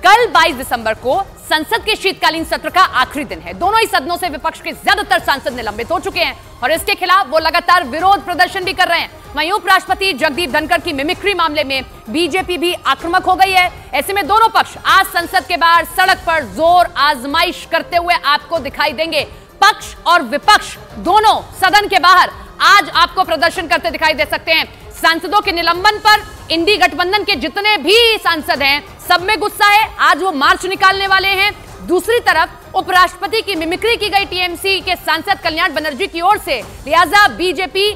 कल 22 दिसंबर को संसद के शीतकालीन सत्र का आखिरी दिन है। दोनों ही सदनों से विपक्ष के ज्यादातर सांसद निलंबित हो चुके हैं और इसके खिलाफ वो लगातार विरोध प्रदर्शन भी कर रहे हैं। वहीं उपराष्ट्रपति जगदीप धनखड़ की मिमिक्री मामले में बीजेपी भी आक्रामक हो गई है। ऐसे में दोनों पक्ष आज संसद के बाहर सड़क पर जोर आजमाइश करते हुए आपको दिखाई देंगे। पक्ष और विपक्ष दोनों सदन के बाहर आज आपको प्रदर्शन करते दिखाई दे सकते हैं। सांसदों के निलंबन पर इंडी गठबंधन के जितने भी सांसद हैं सब में गुस्सा है। आज वो मार्च निकालने वाले हैं। दूसरी तरफ उपराष्ट्रपति की मिमिक्री की गई टीएमसी के सांसद कल्याण बनर्जी की ओर से, लिहाजा बीजेपी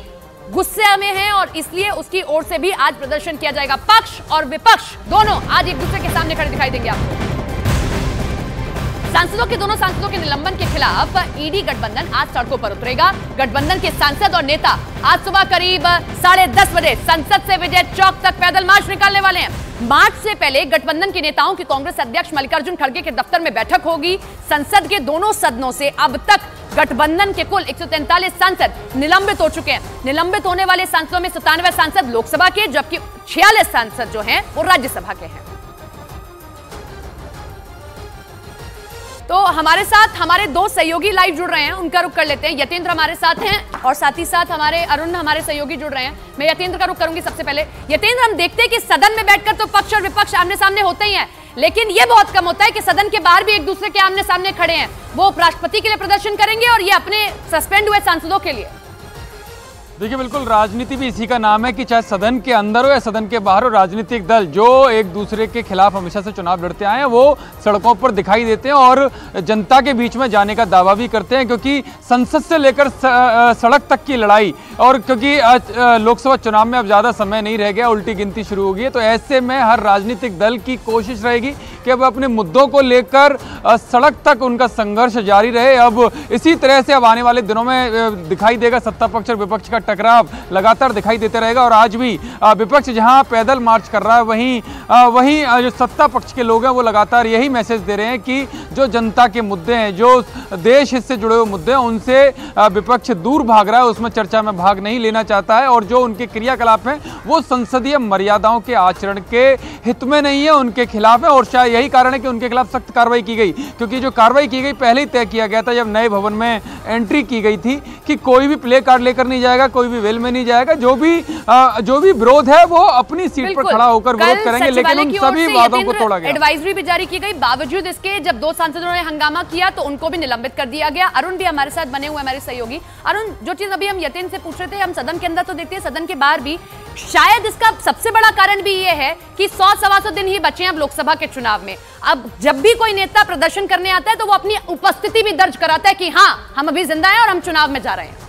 गुस्से में है और इसलिए उसकी ओर से भी आज प्रदर्शन किया जाएगा। पक्ष और विपक्ष दोनों आज एक दूसरे के सामने खड़े दिखाई देंगे आपको। दोनों सांसदों के निलंबन के खिलाफ ईडी गठबंधन आज सड़कों पर उतरेगा। गठबंधन के सांसद और नेता आज सुबह करीब 10:30 बजे संसद से विजय चौक तक पैदल मार्च निकालने वाले हैं। मार्च से पहले गठबंधन के नेताओं की कांग्रेस अध्यक्ष मल्लिकार्जुन खड़गे के दफ्तर में बैठक होगी। संसद के दोनों सदनों से अब तक गठबंधन के कुल 143 सांसद निलंबित हो चुके हैं। निलंबित होने वाले सांसदों में 97 सांसद लोकसभा के, जबकि 46 सांसद जो हैं वो राज्यसभा के हैं। तो हमारे साथ हमारे दो सहयोगी लाइव जुड़ रहे हैं, उनका रुख कर लेते हैं। यतेंद्र हमारे साथ हैं और साथ ही साथ हमारे अरुण हमारे सहयोगी जुड़ रहे हैं। मैं यतेंद्र का रुख करूंगी सबसे पहले। यतेंद्र, हम देखते हैं कि सदन में बैठकर तो पक्ष और विपक्ष आमने सामने होते ही हैं, लेकिन यह बहुत कम होता है कि सदन के बाहर भी एक दूसरे के आमने सामने खड़े हैं। वो उपराष्ट्रपति के लिए प्रदर्शन करेंगे और ये अपने सस्पेंड हुए सांसदों के लिए। देखिए, बिल्कुल राजनीति भी इसी का नाम है कि चाहे सदन के अंदर हो या सदन के बाहर हो, राजनीतिक दल जो एक दूसरे के खिलाफ हमेशा से चुनाव लड़ते आए हैं वो सड़कों पर दिखाई देते हैं और जनता के बीच में जाने का दावा भी करते हैं, क्योंकि संसद से लेकर सड़क तक की लड़ाई, और क्योंकि लोकसभा चुनाव में अब ज़्यादा समय नहीं रह गया, उल्टी गिनती शुरू हो गई है, तो ऐसे में हर राजनीतिक दल की कोशिश रहेगी कि अब अपने मुद्दों को लेकर सड़क तक उनका संघर्ष जारी रहे। अब इसी तरह से अब आने वाले दिनों में दिखाई देगा सत्ता पक्ष और विपक्ष का टकराव लगातार दिखाई देते रहेगा। और आज भी विपक्ष जहां पैदल मार्च कर रहा है, वहीं जो सत्ता पक्ष के लोग हैं वो लगातार यही मैसेज दे रहे हैं कि जो जनता के मुद्दे हैं, जो देश हित से जुड़े हुए मुद्दे हैं, उनसे विपक्ष दूर भाग रहा है, उसमें चर्चा में भाग नहीं लेना चाहता है, और जो उनके क्रियाकलाप हैं वो संसदीय मर्यादाओं के आचरण के हित में नहीं है, उनके खिलाफ है। और शायद यही कारण है कि उनके खिलाफ सख्त कार्रवाई की गई, क्योंकि जो कार्रवाई की गई पहले ही तय किया गया था जब नए भवन में एंट्री की गई थी कि कोई भी प्ले कार्ड लेकर नहीं जाएगा, कोई भी वेल में नहीं जाएगा, जो भी विरोध है वो अपनी सीट पर खड़ा होकर विरोध करेंगे, लेकिन उन सभी वादों को तोड़ा गया। एडवाइजरी भी जारी की गई, बावजूद इसके जब दो सांसदों ने हंगामा किया तो उनको भी निलंबित कर दिया गया। अरुण भी हमारे साथ बने हुए हमारे सहयोगी। अरुण, जो चीज अभी हम यतेंद्र से पूछ रहे थे, हम सदन के अंदर तो देखते हैं, सदन के बाहर भी शायद इसका सबसे बड़ा कारण भी ये है कि 100-125 दिन ही बचे हैं अब लोकसभा के चुनाव में। अब जब भी कोई नेता प्रदर्शन करने आता है तो वो अपनी उपस्थिति भी दर्ज कराता है कि हाँ, हम अभी जिंदा हैं और हम चुनाव में जा रहे हैं।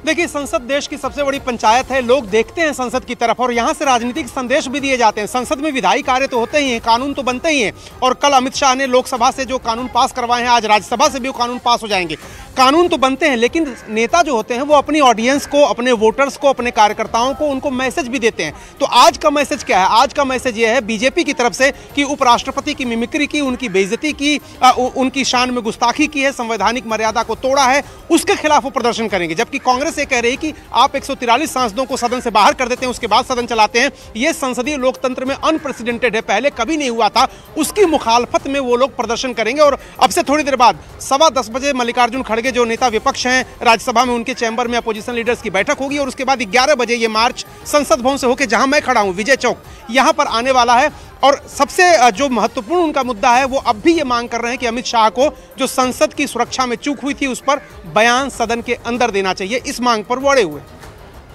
देखिए, संसद देश की सबसे बड़ी पंचायत है। लोग देखते हैं संसद की तरफ और यहाँ से राजनीतिक संदेश भी दिए जाते हैं। संसद में विधायी कार्य तो होते ही हैं, कानून तो बनते ही हैं, और कल अमित शाह ने लोकसभा से जो कानून पास करवाए हैं, आज राज्यसभा से भी वो कानून पास हो जाएंगे। कानून तो बनते हैं, लेकिन नेता जो होते हैं वो अपनी ऑडियंस को, अपने वोटर्स को, अपने कार्यकर्ताओं को उनको मैसेज भी देते हैं। तो आज का मैसेज क्या है? आज का मैसेज ये है बीजेपी की तरफ से कि उपराष्ट्रपति की मिमिक्री की, उनकी बेइज्जती की, उनकी शान में गुस्ताखी की है, संवैधानिक मर्यादा को तोड़ा है, उसके खिलाफ वो प्रदर्शन करेंगे। जबकि कांग्रेस ये कह रही है कि आप 143 सांसदों को सदन से बाहर कर देते हैं, उसके बाद सदन चलाते हैं। ये संसदीय लोकतंत्र में अनप्रेसिडेंटेड है, पहले कभी नहीं हुआ था। उसकी मुखालफत में वो लोग प्रदर्शन करेंगे। और अब से थोड़ी देर बाद 10:15 बजे मल्लिकार्जुन खड़गे जो नेता विपक्ष हैं राज्यसभा में, उनके चैम्बर में अपोजिशन लीडर्स की बैठक होगी और उसके बाद 11 बजे ये मार्च संसद भवन से होकर जहां मैं खड़ा हूं, विजय चौक, यहां पर आने वाला है। और सबसे जो महत्वपूर्ण उनका मुद्दा है, वो अब भी ये मांग कर रहे हैं कि अमित शाह को जो संसद की सुरक्षा में चूक हुई थी उस पर बयान सदन के अंदर देना चाहिए। इस मांग पर वो अड़े हुए।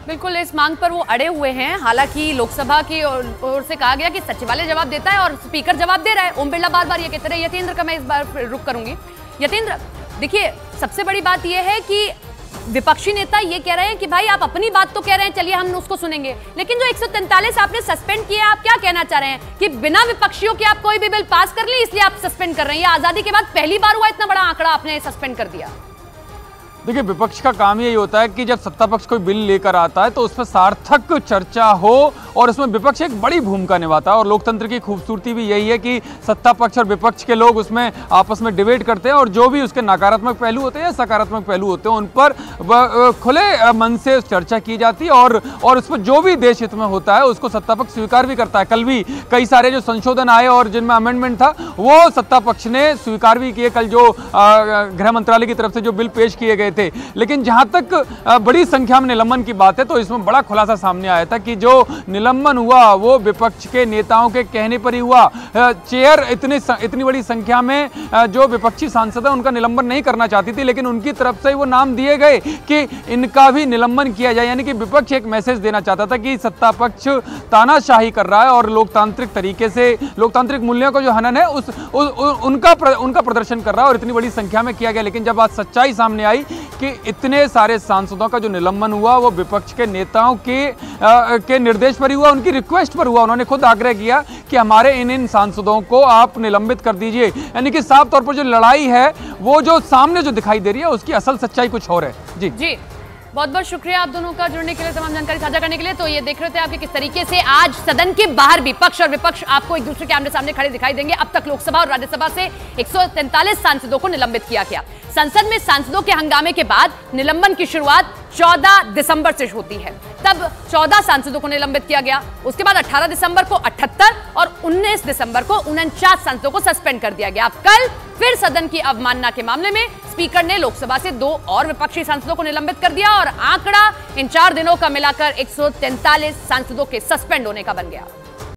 बिल्कुल, इस मांग पर वो अड़े हुए हैं। हालांकि लोकसभा की ओर से कहा गया कि सचिवालय जवाब देता है और स्पीकर जवाब दे रहा है। ओम बिरला बार बार ये कहते रहे। यतेंद्र का मैं इस बार रुख करूंगी। यतेंद्र, देखिए, सबसे बड़ी बात यह है कि विपक्षी नेता ये कह रहे हैं कि भाई आप अपनी बात तो कह रहे हैं, चलिए हम उसको सुनेंगे, लेकिन जो 143 आपने सस्पेंड किया, आप क्या कहना चाह रहे हैं कि बिना विपक्षियों के आप कोई भी बिल पास कर लें इसलिए आप सस्पेंड कर रहे हैं? आजादी के बाद पहली बार हुआ इतना बड़ा आंकड़ा आपने सस्पेंड कर दिया? देखिए, विपक्ष का काम यही होता है कि जब सत्ता पक्ष कोई बिल लेकर आता है तो उस पर सार्थक चर्चा हो और उसमें विपक्ष एक बड़ी भूमिका निभाता है। और लोकतंत्र की खूबसूरती भी यही है कि सत्ता पक्ष और विपक्ष के लोग उसमें आपस में डिबेट करते हैं और जो भी उसके नकारात्मक पहलू होते हैं या सकारात्मक पहलू होते हैं उन पर खुले मन से चर्चा की जाती है और उस पर जो भी देश हित में होता है उसको सत्ता पक्ष स्वीकार भी करता है। कल भी कई सारे जो संशोधन आए और जिनमें अमेंडमेंट था वो सत्ता पक्ष ने स्वीकार भी किए। कल जो गृह मंत्रालय की तरफ से जो बिल पेश किए गए थे, लेकिन जहां तक बड़ी संख्या में निलंबन की बात है तो इसमें बड़ा खुलासा सामने आया था कि जो निलंबन हुआ वो विपक्ष के नेताओं के कहने पर ही हुआ। चेयर इतनी बड़ी संख्या में जो विपक्षी सांसद है उनका निलंबन नहीं करना चाहती थी, लेकिन उनकी तरफ से वो नाम दिए गए कि इनका भी निलंबन किया जाए। यानी कि विपक्ष एक मैसेज देना चाहता था कि सत्ता पक्ष तानाशाही कर रहा है और लोकतांत्रिक तरीके से लोकतांत्रिक मूल्यों का जो हनन है उनका प्रदर्शन कर रहा है और इतनी बड़ी संख्या में किया गया। लेकिन जब आज सच्चाई सामने आई कि इतने सारे सांसदों का जो निलंबन हुआ वो विपक्ष के नेताओं के निर्देश पर ही हुआ, उनकी रिक्वेस्ट पर हुआ। उन्होंने खुद आग्रह किया कि हमारे इन सांसदों को आप निलंबित कर दीजिए। यानी कि साफ तौर पर जो लड़ाई है वो जो सामने जो दिखाई दे रही है उसकी असल सच्चाई कुछ और है। जी बहुत बहुत शुक्रिया आप दोनों का जुड़ने के लिए, तमाम जानकारी साझा करने के लिए। तो ये देख रहे थे आपके किस तरीके से आज सदन के बाहर भी पक्ष और विपक्ष आपको एक दूसरे के आमने सामने खड़े दिखाई देंगे। अब तक लोकसभा और राज्यसभा से 143 सांसदों को निलंबित किया गया। संसद में सांसदों के हंगामे के बाद निलंबन की शुरुआत 14 दिसंबर से होती है। तब 14 सांसदों को निलंबित किया गया। उसके बाद 18 दिसंबर को 78 और 19 दिसंबर को 49 सांसदों को सस्पेंड कर दिया गया। अब कल फिर सदन की अवमानना के मामले में स्पीकर ने लोकसभा से 2 और विपक्षी सांसदों को निलंबित कर दिया और आंकड़ा इन 4 दिनों का मिलाकर 143 सांसदों के सस्पेंड होने का बन गया।